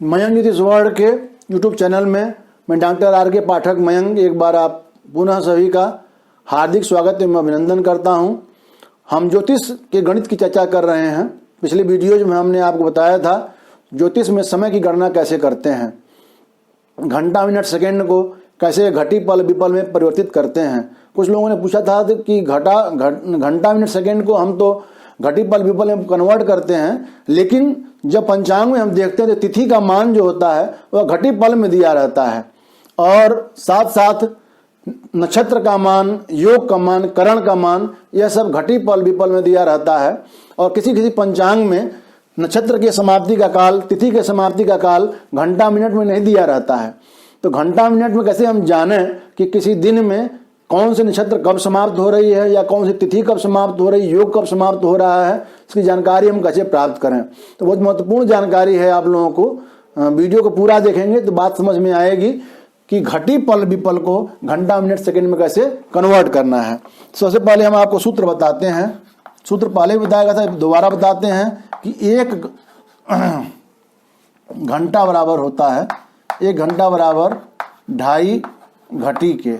Mayank Nitish world के YouTube channel में मैं डॉक्टर आर के पाठक मयंक एक बार आप पुनः सभी का हार्दिक स्वागत एवं अभिनंदन करता हूं। हम ज्योतिष के गणित की चर्चा कर रहे हैं। पिछले वीडियोज में हमने आपको बताया था ज्योतिष में समय की गणना कैसे करते हैं, घंटा मिनट सेकेंड को कैसे घटी पल विपल में परिवर्तित करते हैं। कुछ लोगों ने पूछा था कि घंटा मिनट सेकेंड को हम तो घटी पल विपल में कन्वर्ट करते हैं, लेकिन जब पंचांग में हम देखते हैं तो तिथि का मान जो होता है वह घटी पल में दिया रहता है और साथ साथ नक्षत्र का मान, योग का मान, करण का मान, यह सब घटी पल विपल में दिया रहता है। और किसी किसी पंचांग में नक्षत्र की समाप्ति का काल, तिथि के समाप्ति का काल घंटा मिनट में नहीं दिया रहता है। तो घंटा मिनट में कैसे हम जाने कि किसी दिन में कौन से नक्षत्र कब समाप्त हो रही है या कौन सी तिथि कब समाप्त हो रही है, योग कब समाप्त हो रहा है, इसकी जानकारी हम कैसे प्राप्त करें। तो बहुत महत्वपूर्ण जानकारी है। आप लोगों को वीडियो को पूरा देखेंगे तो बात समझ में आएगी कि घटी पल विपल को घंटा मिनट सेकंड में कैसे कन्वर्ट करना है। सबसे पहले हम आपको सूत्र बताते हैं। सूत्र पहले भी बताया था, दोबारा बताते हैं कि एक घंटा बराबर होता है, एक घंटा बराबर 2.5 घटी के,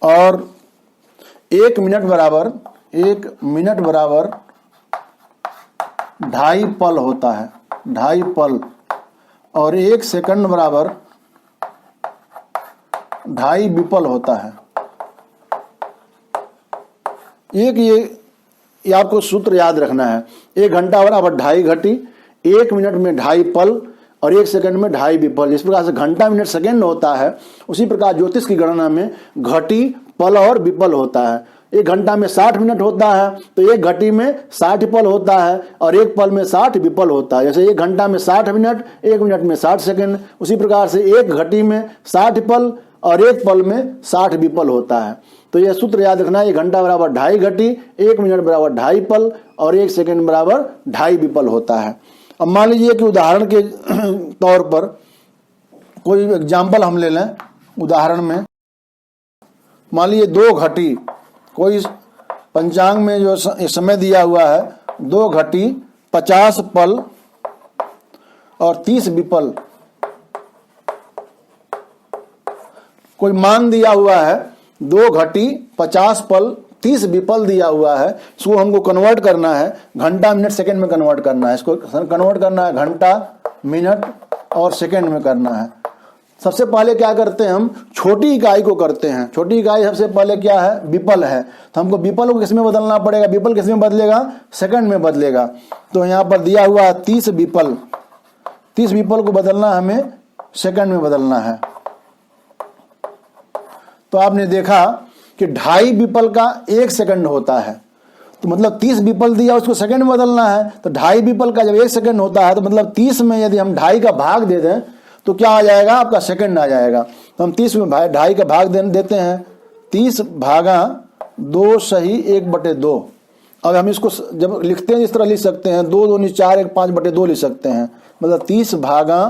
और 1 मिनट बराबर 2.5 पल होता है, 2.5 पल, और 1 सेकंड बराबर 2.5 विपल होता है। ये आपको सूत्र याद रखना है। 1 घंटा बराबर 2.5 घटी, 1 मिनट में 2.5 पल और 1 सेकंड में 2.5 विपल। जिस प्रकार से घंटा मिनट सेकंड होता है उसी प्रकार ज्योतिष की गणना में घटी पल और विपल होता है। 1 घंटा में 60 मिनट होता है तो 1 घटी में 60 पल होता है और 1 पल में 60 विपल होता है। जैसे 1 घंटा में 60 मिनट, 1 मिनट में 60 सेकंड, उसी प्रकार से 1 घटी में 60 पल और 1 पल में 60 विपल होता है। तो यह सूत्र याद रखना है। 1 घंटा बराबर 2.5 घटी, 1 मिनट बराबर 2.5 पल और 1 सेकंड बराबर 2.5 विपल होता है। अब मान लीजिए कि उदाहरण के तौर पर कोई एग्जाम्पल हम ले लें। उदाहरण में मान लीजिए 2 घटी, कोई पंचांग में जो समय दिया हुआ है 2 घटी 50 पल और 30 विपल, कोई मान दिया हुआ है 2 घटी 50 पल 30 विपल दिया हुआ है। इसको हमको कन्वर्ट करना है, घंटा मिनट सेकंड में कन्वर्ट करना है। इसको कन्वर्ट करना है घंटा मिनट और सेकंड में करना है। सबसे पहले क्या करते हैं, हम छोटी इकाई को करते हैं। छोटी इकाई सबसे पहले क्या है, विपल है। तो हमको विपल को किस में बदलना पड़ेगा, विपल किस में बदलेगा, सेकंड में बदलेगा। तो यहाँ पर दिया हुआ है 30 विपल, 30 विपल को बदलना हमें सेकंड में बदलना है। तो आपने देखा कि 2.5 विपल का 1 सेकंड होता है, तो मतलब 30 विपल दिया उसको सेकंड में बदलना है। तो 2.5 विपल का जब 1 सेकंड होता है तो मतलब 30 में यदि हम 2.5 का भाग दे दें तो क्या आ जाएगा, आपका सेकंड आ जाएगा। तो हम 30 में 2.5 का भाग देते हैं, 30 भागा 2 सही 1/2। अब हम इसको जब लिखते हैं इस तरह लिख सकते हैं, 2 2 4 1 5/2 लिख सकते हैं, मतलब 30 भागा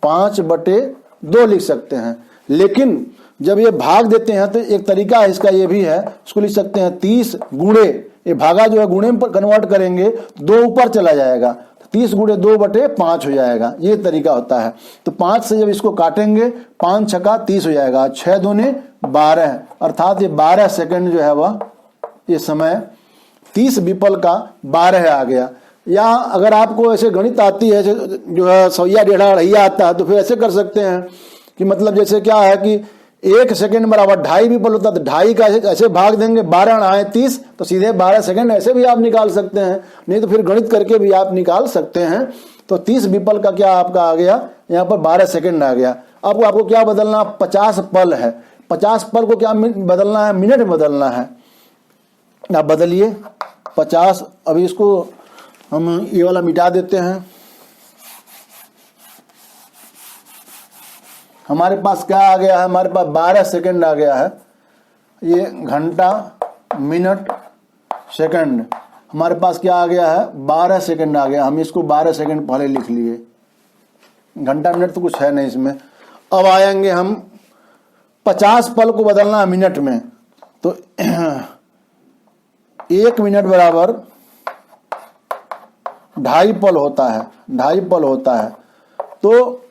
5/2 लिख सकते हैं। लेकिन जब ये भाग देते हैं तो एक तरीका है इसका, ये भी है, इसको लिख सकते हैं 30 गुणे, ये भागा जो है गुणे में कन्वर्ट करेंगे 2 ऊपर चला जाएगा, 30 गुणे 2/5 हो जाएगा। ये तरीका होता है। तो 5 से जब इसको काटेंगे 5 छक्का 30 हो जाएगा, 6 दूने 12, अर्थात ये 12 सेकंड जो है वह ये समय 30 विपल का 12 आ गया। या अगर आपको ऐसे गणित आती है जो है 100 1.5 अढ़ैया आता है तो फिर ऐसे कर सकते हैं कि मतलब जैसे क्या है कि 1 सेकंड बराबर 2.5 विपल होता है तो 2.5 का ऐसे भाग देंगे, 12 अढ़ाई 30, तो सीधे 12 सेकंड ऐसे भी आप निकाल सकते हैं, नहीं तो फिर गणित करके भी आप निकाल सकते हैं। तो 30 विपल का क्या आपका आ गया, यहाँ पर 12 सेकंड आ गया। अब आपको क्या बदलना, 50 पल है, 50 पल को क्या बदलना है, मिनट में बदलना है। आप बदलिए 50। अभी इसको हम ये वाला मिटा देते हैं। हमारे पास क्या आ गया है, हमारे पास 12 सेकंड आ गया है। ये घंटा मिनट सेकंड, हमारे पास क्या आ गया है, 12 सेकंड आ गया। हम इसको 12 सेकंड पहले लिख लिए, घंटा मिनट तो कुछ है नहीं इसमें। अब आएंगे हम 50 पल को बदलना है मिनट में, तो 1 मिनट बराबर ढाई पल होता है, ढाई पल होता है। तो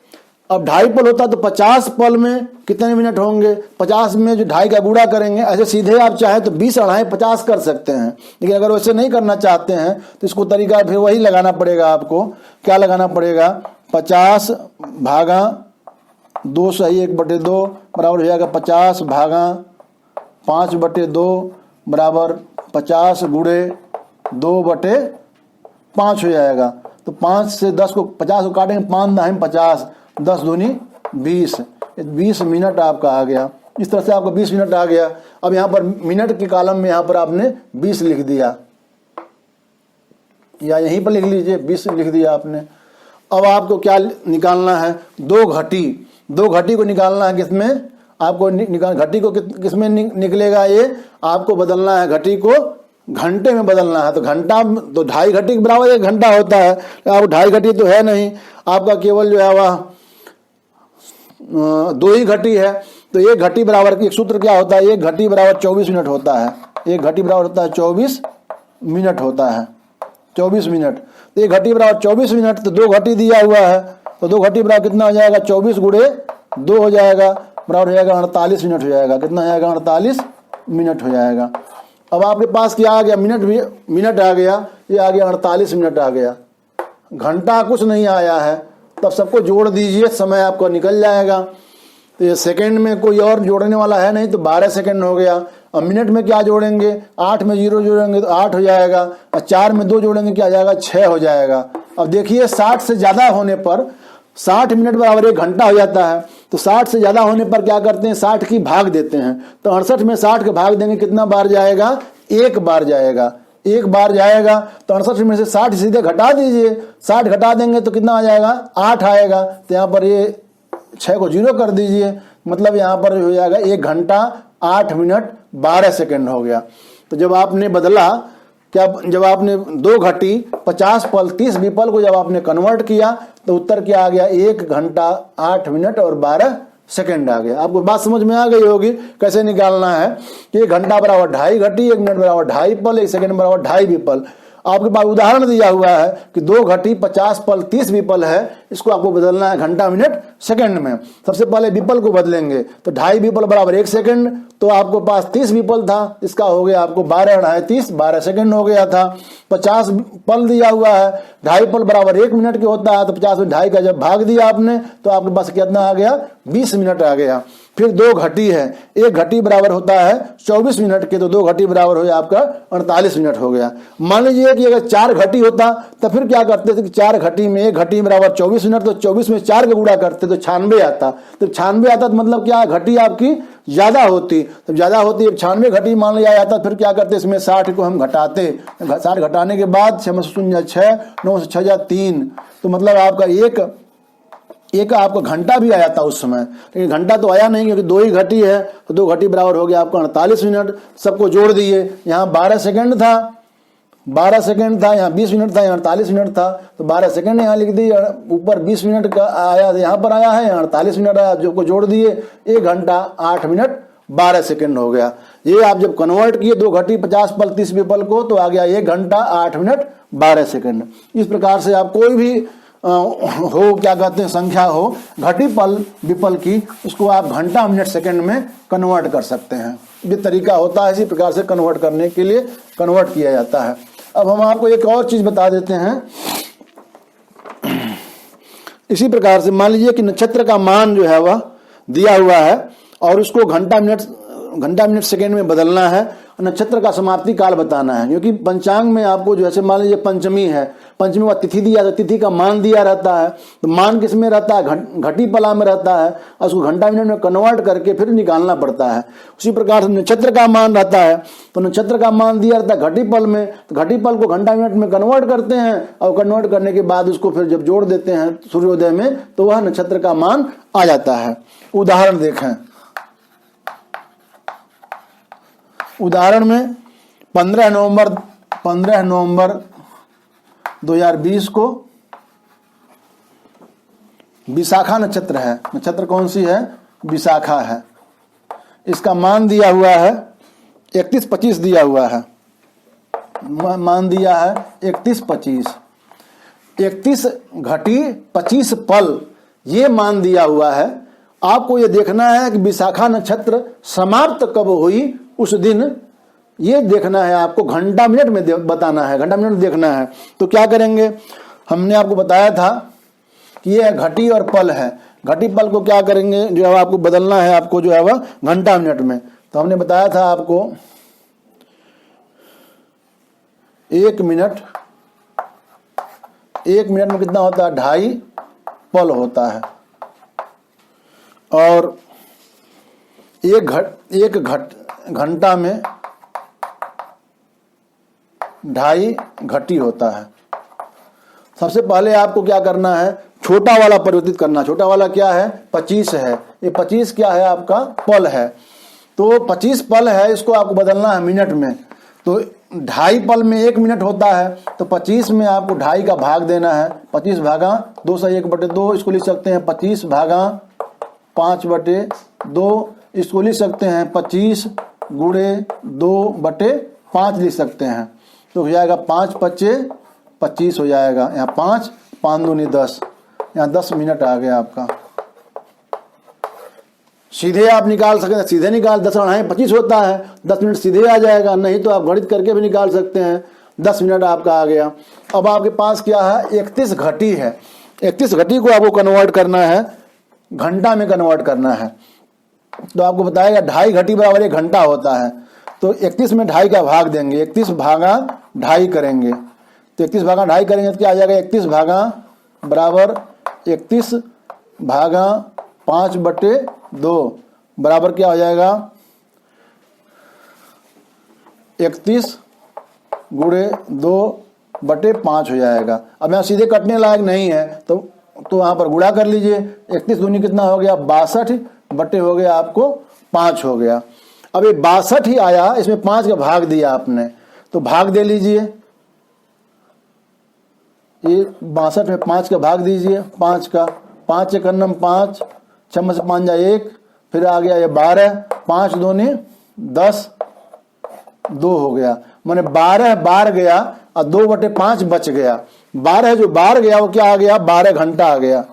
अब ढाई पल होता है तो 50 पल में कितने मिनट होंगे? 50 में जो ढाई का गुणा करेंगे, ऐसे सीधे आप चाहें तो 20 अढ़ाई 50 कर सकते हैं, लेकिन अगर वैसे नहीं करना चाहते हैं तो इसको तरीका फिर वही लगाना पड़ेगा आपको। क्या लगाना पड़ेगा? 50 भागा 2 सही 1/2 बराबर हो जाएगा 50 भागा 5/2 बराबर 50 गुणे 2/5 हो जाएगा। तो 5 से 10 को 50 को काटेंगे, 5 दाएं 50, 10 दूनी 20, 20 मिनट आपका आ गया। इस तरह से आपका 20 मिनट आ गया। अब यहाँ पर मिनट के कॉलम में यहाँ पर आपने 20 लिख दिया, या यहीं पर लिख लीजिए 20 लिख दिया आपने। अब आपको क्या निकालना है? 2 घटी, 2 घटी को निकालना है। किसमें आपको घटी को किसमें निकलेगा? ये आपको बदलना है, घटी को घंटे में बदलना है। तो घंटा तो 2.5 घटी के बराबर 1 घंटा होता है, अब 2.5 घटी तो है नहीं, आपका केवल जो है वह 2 ही घटी है। तो 1 घटी बराबर एक सूत्र क्या होता है? 1 घटी बराबर 24 मिनट होता है। 1 घटी बराबर होता है 24 मिनट होता है, 24 मिनट। तो 1 घटी बराबर 24 मिनट, तो 2 घटी दिया हुआ है, तो 2 घटी बराबर कितना हो जाएगा? 24 गुणे 2 हो जाएगा, बराबर हो जाएगा 48 मिनट हो जाएगा। कितना हो जाएगा? 48 मिनट हो जाएगा। अब आपके पास क्या आ गया? मिनट आ गया, ये आ गया 48 मिनट आ गया। घंटा कुछ नहीं आया है, तब सबको जोड़ दीजिए, समय आपको निकल जाएगा। तो ये सेकंड में कोई और जोड़ने वाला है नहीं, तो 12 सेकंड हो गया। अब मिनट में क्या जोड़ेंगे? 8 में 0 जोड़ेंगे तो 8 हो जाएगा, और 4 में 2 जोड़ेंगे क्या आ जाएगा? 6 हो जाएगा। अब देखिए 60 से ज़्यादा होने पर 60 मिनट बराबर 1 घंटा हो जाता है। तो 60 से ज़्यादा होने पर क्या करते हैं? 60 की भाग देते हैं। तो 68 में 60 के भाग देंगे, कितना बार जाएगा? 1 बार जाएगा, 1 बार जाएगा। तो 68 में से 60 सीधे घटा दीजिए, 60 घटा देंगे तो कितना आ जाएगा? 8 आएगा। तो यहाँ पर ये 6 को 0 कर dीजिए, मतलब यहाँ पर हो जाएगा 1 घंटा 8 मिनट 12 सेकंड हो गया। तो जब आपने बदला क्या, जब आपने 2 घटी 50 पल 30 विपल को जब आपने कन्वर्ट किया तो उत्तर क्या आ गया? 1 घंटा 8 मिनट और 12 सेकंड आ गया। आपको बात समझ में आ गई होगी कैसे निकालना है कि 1 घंटा बराबर 2.5 घटी, 1 मिनट बराबर 2.5 पल, 1 सेकंड बराबर 2.5 विपल। आपके पास उदाहरण दिया हुआ है कि 2 घटी 50 पल 30 विपल है, इसको आपको बदलना है घंटा मिनट सेकंड में। सबसे पहले विपल को बदलेंगे, तो 2.5 विपल बराबर 1 सेकंड, तो आपको पास 30 विपल था, इसका हो गया आपको 12 2.5 30 12 सेकंड हो गया था। 50 पल दिया हुआ है, 2.5 पल बराबर 1 मिनट के होता है, तो 50 में 2.5 का जब भाग दिया आपने तो आपके पास कितना आ गया? 20 मिनट आ गया। फिर 2 घटी है, 1 घटी बराबर होता है 24 मिनट के, तो 2 घटी बराबर हो गया आपका 48 मिनट हो गया। मान लीजिए कि अगर 4 घटी होता तो फिर क्या करते थे कि 4 घटी में 1 घटी बराबर 24 मिनट, तो 24 में 4 का गुणा करते तो 96 आता। तो 96 आता तो मतलब क्या? घटी आपकी ज्यादा होती। तो ज्यादा होती 96 घटी मान लिया जाता, फिर क्या करते? इसमें 60 को हम घटाते, 60 घटाने के बाद 6 में 6 9 से 6 3, तो मतलब आपका एक आपका घंटा भी आया था उस समय, लेकिन घंटा तो आया नहीं क्योंकि 2 ही घटी है। तो 2 घटी बराबर हो गया आपका 48 मिनट। सबको जोड़ दिए, यहाँ 12 सेकंड था, 12 सेकंड था, यहाँ 20 मिनट था, यहाँ 48 मिनट था, तो 12 सेकंड यहाँ लिख दिए, ऊपर 20 मिनट का आया, यहाँ पर आया है, यहाँ 48 मिनट आया, जो को जोड़ दिए 1 घंटा 8 मिनट 12 सेकंड हो गया। ये आप जब कन्वर्ट किए 2 घटी 50 पल 30 विपल को, तो आ गया 1 घंटा 8 मिनट 12 सेकंड। इस प्रकार से आप कोई भी हो क्या कहते हैं संख्या हो घटी पल विपल की, उसको आप घंटा मिनट सेकंड में कन्वर्ट कर सकते हैं। ये तरीका होता है, इसी प्रकार से कन्वर्ट करने के लिए कन्वर्ट किया जाता है। अब हम आपको एक और चीज बता देते हैं। इसी प्रकार से मान लीजिए कि नक्षत्र का मान जो है वह दिया हुआ है और उसको घंटा मिनट सेकंड में बदलना है, नक्षत्र का समाप्ति काल बताना है। क्योंकि पंचांग में आपको जैसे मान लीजिए पंचमी है, पंचमी में तिथि दिया, तो तिथि का मान दिया रहता है, तो मान किस में रहता है? घटी पला में रहता है, और उसको घंटा मिनट में कन्वर्ट करके फिर निकालना पड़ता है। उसी प्रकार से नक्षत्र का मान रहता है, तो नक्षत्र का मान दिया रहता है घटी पल में, तो घटी पल को घंटा मिनट में कन्वर्ट करते हैं, और कन्वर्ट करने के बाद उसको फिर जब जोड़ देते हैं सूर्योदय में, तो वह नक्षत्र का मान आ जाता है। उदाहरण देखें, उदाहरण में 15 नवंबर 2020 को विशाखा नक्षत्र है। नक्षत्र कौन सी है? विशाखा है। इसका मान दिया हुआ है 31-25 दिया हुआ है, मान दिया है 31-25। 31 घटी 25 पल ये मान दिया हुआ है। आपको ये देखना है कि विशाखा नक्षत्र समाप्त कब हुई उस दिन, ये देखना है आपको, घंटा मिनट में बताना है, घंटा मिनट देखना है। तो क्या करेंगे, हमने आपको बताया था कि ये घटी और पल है। घटी पल को क्या करेंगे, जो है आपको बदलना है, आपको जो है वह घंटा मिनट में। तो हमने बताया था आपको 1 मिनट में कितना होता है, 2.5 पल होता है। और एक घंटा में 2.5 घटी होता है। सबसे पहले आपको क्या करना है, छोटा वाला परिवर्तित करना। छोटा वाला क्या है, 25 है। ये 25 क्या है, आपका पल है। तो 25 पल है, इसको आपको बदलना है मिनट में। तो 2.5 पल में 1 मिनट होता है, तो 25 में आपको 2.5 का भाग देना है। 25 भागा 2/1/2, इसको लिख सकते हैं 25 भागा 5/2, इसको लिख सकते हैं 25 गुणे 2/5 लिख सकते हैं। तो हो जाएगा 5×5 = 25 हो जाएगा। यहाँ 5 5 दूनी 10, यहाँ 10 मिनट आ गया आपका। सीधे आप निकाल सकते हैं, सीधे निकाल 10 × 25 होता है, 10 मिनट सीधे आ जाएगा। नहीं तो आप गणित करके भी निकाल सकते हैं, 10 मिनट आपका आ गया। अब आपके पास क्या है, 31 घटी है। 31 घटी को आपको कन्वर्ट करना है, घंटा में कन्वर्ट करना है। तो आपको बताएगा 2.5 घटी बराबर 1 घंटा होता है। तो 31 में 2.5 का भाग देंगे, 31 भागा 2.5 करेंगे। तो 31 भागा 2.5 करेंगे तो क्या आ जाएगा, 31 भागा बराबर 31 भागा 5/2 बराबर क्या हो जाएगा, 31 गुणे 2/5 हो जाएगा। अब यहाँ सीधे कटने लायक नहीं है, तो यहाँ पर गुणा कर लीजिए। 31 दूनी कितना हो गया, 62 बटे हो गया आपको 5 हो गया। अब ये 62 ही आया, इसमें 5 का भाग दिया आपने, तो भाग दे लीजिए। ये 62 में 5 का भाग दीजिए, 5 का 5 × 5, 6 में से 5 जाए 1, फिर आ गया ये 12, 5 दूनी 10, 2 हो गया। मैंने 12 बार गया और 2/5 बच गया। 12 जो बार गया वो क्या आ गया, 12 घंटा आ गया।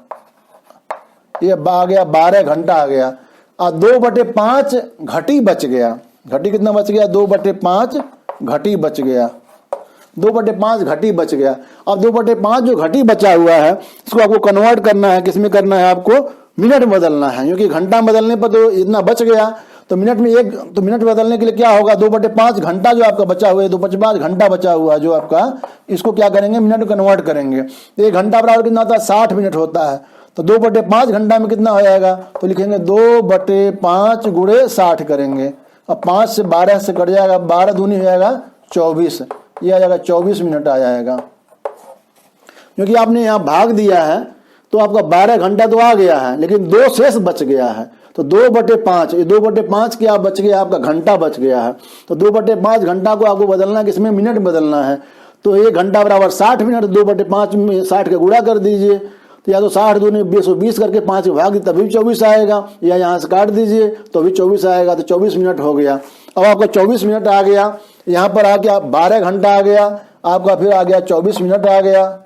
ये आ गया 12 घंटा आ गया। और 2/5 घटी बच गया। घटी कितना बच गया, 2/5 घटी बच गया। 2/5 घटी बच गया। अब 2/5 जो घटी बचा हुआ है, इसको आपको कन्वर्ट करना है, किसमें करना है, आपको मिनट में बदलना है। क्योंकि घंटा बदलने पर तो इतना बच गया, तो मिनट में तो मिनट बदलने के लिए क्या होगा, 2/5 घंटा जो आपका बचा हुआ है, 2/5 घंटा बचा हुआ है जो आपका, इसको क्या करेंगे, मिनट कन्वर्ट करेंगे। तो 1 घंटा बराबर कितना होता है, 60 मिनट होता है। तो 2/5 घंटा में कितना हो जाएगा, तो लिखेंगे 2/5 गुणे 60 करेंगे। अब 5 से 12 से कट जाएगा, 12 दूनी हो जाएगा 24, ये आ जाएगा 24 मिनट आ जाएगा। क्योंकि आपने यहाँ भाग दिया है तो आपका 12 घंटा तो आ गया है, लेकिन 2 शेष बच गया है। तो 2/5, ये 2/5 क्या बच गया, आपका घंटा बच गया है। तो 2/5 घंटा को आपको बदलना है, किसमें, मिनट बदलना है। तो 1 घंटा बराबर 60 मिनट, 2/5 में 60 का गुणा कर दीजिए। तो या तो 60 दूनी 20 करके 5 भाग तभी 24 आएगा, या यहाँ से काट दीजिए तो भी 24 आएगा। तो 24 मिनट हो गया। अब आपका 24 मिनट आ गया, यहाँ पर आ गया 12 घंटा आ गया आपका, फिर आ गया 24 मिनट आ गया।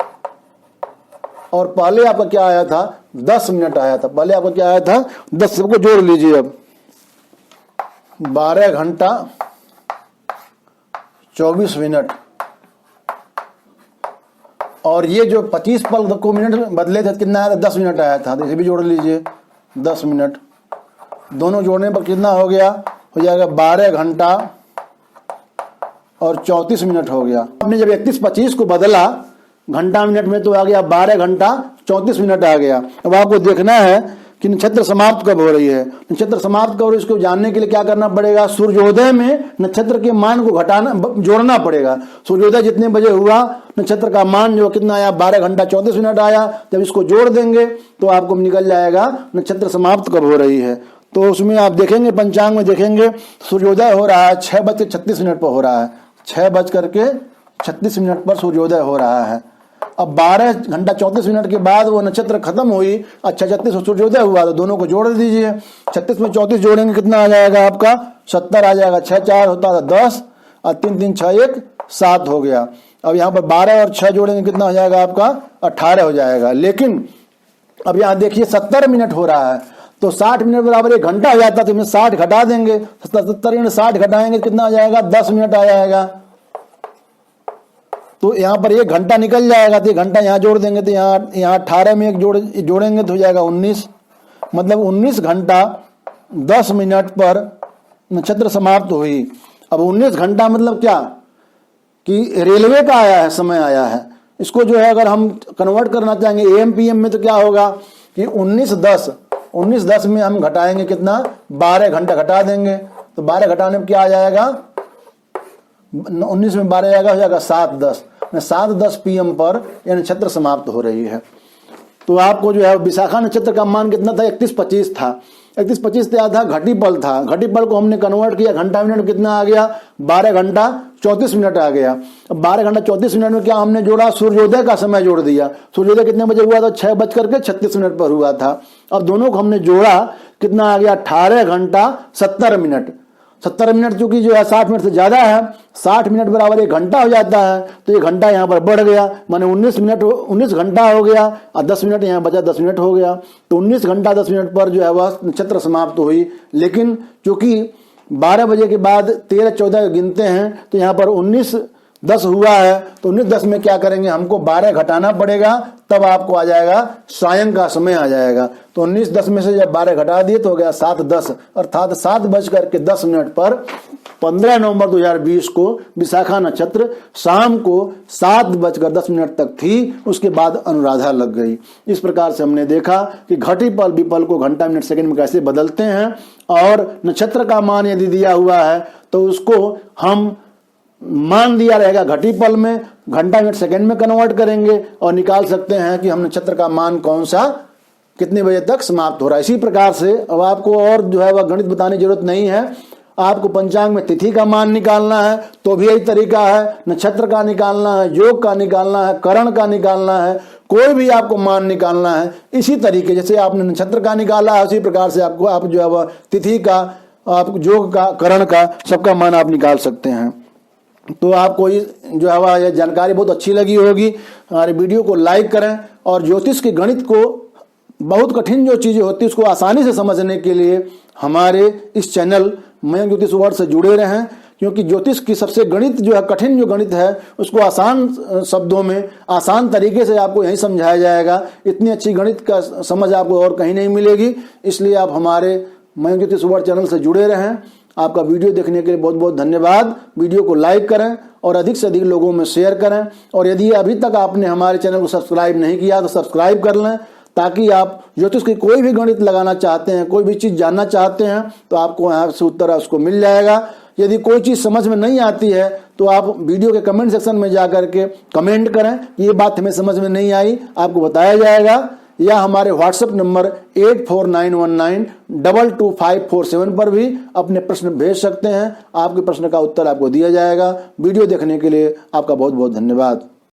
और पहले आपका क्या आया था, 10 मिनट आया था। पहले आपका क्या आया था, 10, सबको जोड़ लीजिए। अब 12 घंटा 24 मिनट, और ये जो 25 पल को मिनट में बदले थे, कितना आया था, 10 मिनट आया था। तो इसे भी जोड़ लीजिए, 10 मिनट। दोनों जोड़ने पर कितना हो गया, हो जाएगा 12 घंटा और 34 मिनट हो गया। आपने जब 31-25 को बदला घंटा मिनट में, तो आ गया 12 घंटा 34 मिनट आ गया। अब आपको देखना है कि नक्षत्र समाप्त कब हो रही है। नक्षत्र समाप्त कब हो रही है, इसको जानने के लिए क्या करना पड़ेगा, सूर्योदय में नक्षत्र के मान को घटाना, जोड़ना पड़ेगा। सूर्योदय जितने बजे हुआ, नक्षत्र का मान जो कितना आया, 12 घंटा 34 मिनट आया। जब इसको जोड़ देंगे तो आपको निकल जाएगा नक्षत्र समाप्त कब हो रही है। तो उसमें आप देखेंगे, पंचांग में देखेंगे, सूर्योदय हो रहा है 6:36 पर हो रहा है, 6:36 पर सूर्योदय हो रहा है। अब 12 घंटा 34 मिनट के बाद वो नक्षत्र खत्म हुई, अच्छा 36 सूर्योदय हुआ, तो दोनों को जोड़ दीजिए। 36 में 34 जोड़ेंगे, कितना आ जाएगा आपका, 70 आ जाएगा। 6 4 होता था 10 और 3 3 6 1 7 हो गया। अब यहाँ पर 12 और 6 जोड़ेंगे कितना हो जाएगा आपका 18 हो जाएगा। लेकिन अब यहाँ देखिए 70 मिनट हो रहा है, तो 60 मिनट बराबर 1 घंटा हो जाता, तो इसमें 60 घटा देंगे, 70 में 60 घटाएंगे कितना आ जाएगा 10 मिनट आ जाएगा। तो यहाँ पर 1 घंटा निकल जाएगा, तो 1 घंटा यहाँ जोड़ देंगे, तो यहाँ 18 में 1 जोड़ेंगे तो हो जाएगा 19, मतलब 19 घंटा 10 मिनट पर नक्षत्र समाप्त हुई। अब 19 घंटा मतलब क्या कि रेलवे का आया है, समय आया है। इसको जो है अगर हम कन्वर्ट करना चाहेंगे AM PM में, तो क्या होगा कि 19-10 में हम घटाएंगे कितना 12 घंटा घटा देंगे, तो 12 घटाने में क्या आ जाएगा 19 में 12 जाएगा, हो जाएगा 7-10 PM पर यह नक्षत्र समाप्त हो रही है। तो आपको जो है विशाखा नक्षत्र का मान कितना था 31-25 था, 31-25 तैयार था, घटी पल था, घटी पल को हमने कन्वर्ट किया घंटा मिनट में कितना आ गया 12 घंटा 34 मिनट आ गया। अब 12 घंटा 34 मिनट में क्या हमने जोड़ा सूर्योदय का समय जोड़ दिया। सूर्योदय कितने बजे हुआ था 6:36 पर हुआ था। अब दोनों को हमने जोड़ा कितना आ गया 18 घंटा 70 मिनट। 70 मिनट चूंकि जो है 60 मिनट से ज्यादा है, 60 मिनट बराबर 1 घंटा हो जाता है, तो 1 घंटा यहाँ पर बढ़ गया, माने 19 घंटा हो गया और 10 मिनट यहाँ बचा 10 मिनट हो गया। तो 19 घंटा 10 मिनट पर जो है वह नक्षत्र समाप्त हुई। लेकिन चूंकि 12 बजे के बाद 13-14 गिनते हैं, तो यहाँ पर 19-10 हुआ है, तो 19-10 में क्या करेंगे हमको 12 घटाना पड़ेगा, तब आपको आ जाएगा सायं का समय आ जाएगा। तो 19-10 में से जब 12 घटा दिए तो हो गया 7-10, अर्थात 7:10 पर 15 नवंबर 2020 को विशाखा नक्षत्र शाम को 7:10 तक थी। उसके बाद अनुराधा लग गई। इस प्रकार से हमने देखा कि घटी पल विपल को घंटा मिनट सेकंड में कैसे बदलते हैं, और नक्षत्र का मान यदि दिया हुआ है तो उसको हम मान दिया रहेगा घटी पल में, घंटा मिनट सेकंड में कन्वर्ट करेंगे और निकाल सकते हैं कि हम नक्षत्र का मान कौन सा कितने बजे तक समाप्त हो रहा है। इसी प्रकार से अब आपको और जो है वह गणित बताने की जरूरत नहीं है। आपको पंचांग में तिथि का मान निकालना है तो भी यही तरीका है, नक्षत्र का निकालना है, योग का निकालना है, करण का निकालना है, कोई भी आपको मान निकालना है इसी तरीके जैसे आपने नक्षत्र का निकाला है उसी प्रकार से आपको आप जो है वह तिथि का, आप योग का, करण का, सबका मान आप निकाल सकते हैं। तो आपको जो है वह जानकारी बहुत अच्छी लगी होगी। हमारे वीडियो को लाइक करें और ज्योतिष के गणित को, बहुत कठिन जो चीजें होती है उसको आसानी से समझने के लिए हमारे इस चैनल मयंक ज्योतिष वर्ल्ड से जुड़े रहें, क्योंकि ज्योतिष की सबसे गणित जो है, कठिन जो गणित है उसको आसान शब्दों में, आसान तरीके से आपको यही समझाया जाएगा। इतनी अच्छी गणित का समझ आपको और कहीं नहीं मिलेगी। इसलिए आप हमारे मयंक ज्योतिष वर्ल्ड चैनल से जुड़े रहें। आपका वीडियो देखने के लिए बहुत बहुत धन्यवाद। वीडियो को लाइक करें और अधिक से अधिक लोगों में शेयर करें, और यदि अभी तक आपने हमारे चैनल को सब्सक्राइब नहीं किया तो सब्सक्राइब कर लें, ताकि आप ज्योतिष की कोई भी गणित लगाना चाहते हैं, कोई भी चीज़ जानना चाहते हैं तो आपको यहाँ से उत्तर उसको मिल जाएगा। यदि कोई चीज़ समझ में नहीं आती है तो आप वीडियो के कमेंट सेक्शन में जा करके कमेंट करें कि ये बात हमें समझ में नहीं आई, आपको बताया जाएगा। या हमारे व्हाट्सएप नंबर 8491922547 पर भी अपने प्रश्न भेज सकते हैं। आपके प्रश्न का उत्तर आपको दिया जाएगा। वीडियो देखने के लिए आपका बहुत बहुत धन्यवाद।